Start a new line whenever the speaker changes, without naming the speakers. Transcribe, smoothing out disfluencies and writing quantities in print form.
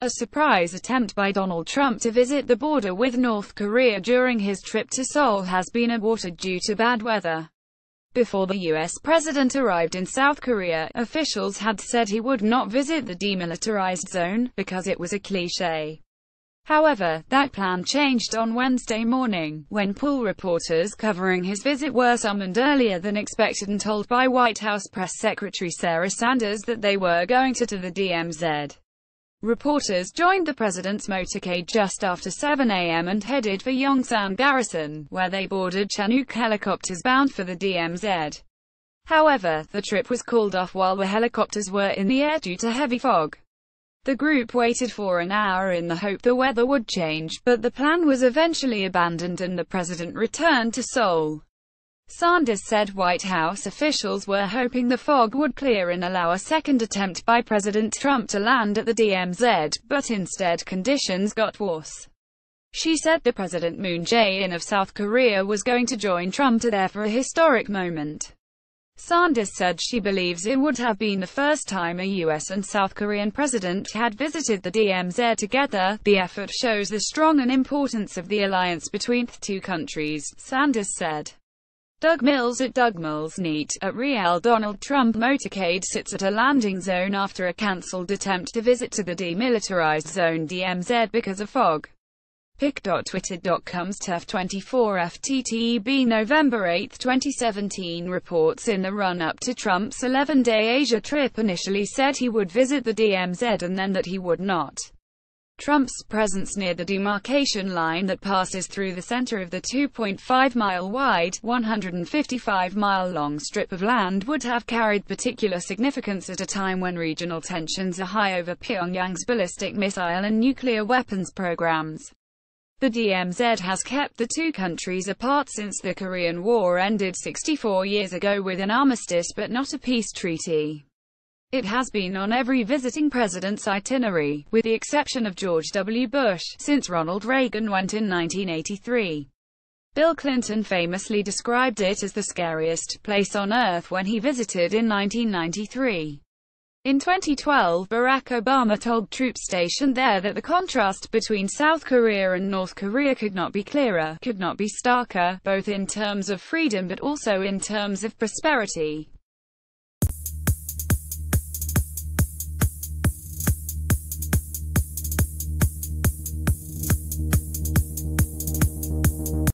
A surprise attempt by Donald Trump to visit the border with North Korea during his trip to Seoul has been aborted due to bad weather. Before the U.S. president arrived in South Korea, officials had said he would not visit the demilitarized zone, because it was a cliché. However, that plan changed on Wednesday morning, when pool reporters covering his visit were summoned earlier than expected and told by White House Press Secretary Sarah Sanders that they were going to the DMZ. Reporters joined the president's motorcade just after 7 a.m. and headed for Yongsan Garrison, where they boarded Chinook helicopters bound for the DMZ. However, the trip was called off while the helicopters were in the air due to heavy fog. The group waited for an hour in the hope the weather would change, but the plan was eventually abandoned and the president returned to Seoul. Sanders said White House officials were hoping the fog would clear and allow a second attempt by President Trump to land at the DMZ, but instead conditions got worse. She said the President Moon Jae-in of South Korea was going to join Trump there for a historic moment. Sanders said she believes it would have been the first time a U.S. and South Korean president had visited the DMZ together. The effort shows the strong and importance of the alliance between the two countries, Sanders said. Doug Mills at Doug Mills Neat, at Real Donald Trump motorcade sits at a landing zone after a cancelled attempt to visit to the demilitarized zone DMZ because of fog. Pic.twitter.com's Turf24 November 8, 2017 reports in the run-up to Trump's 11-day Asia trip initially said he would visit the DMZ and then that he would not. Trump's presence near the demarcation line that passes through the center of the 2.5-mile-wide, 155-mile-long strip of land would have carried particular significance at a time when regional tensions are high over Pyongyang's ballistic missile and nuclear weapons programs. The DMZ has kept the two countries apart since the Korean War ended 64 years ago with an armistice but not a peace treaty. It has been on every visiting president's itinerary, with the exception of George W. Bush, since Ronald Reagan went in 1983. Bill Clinton famously described it as the scariest place on earth when he visited in 1993. In 2012, Barack Obama told troops stationed there that the contrast between South Korea and North Korea could not be clearer, could not be starker, both in terms of freedom but also in terms of prosperity.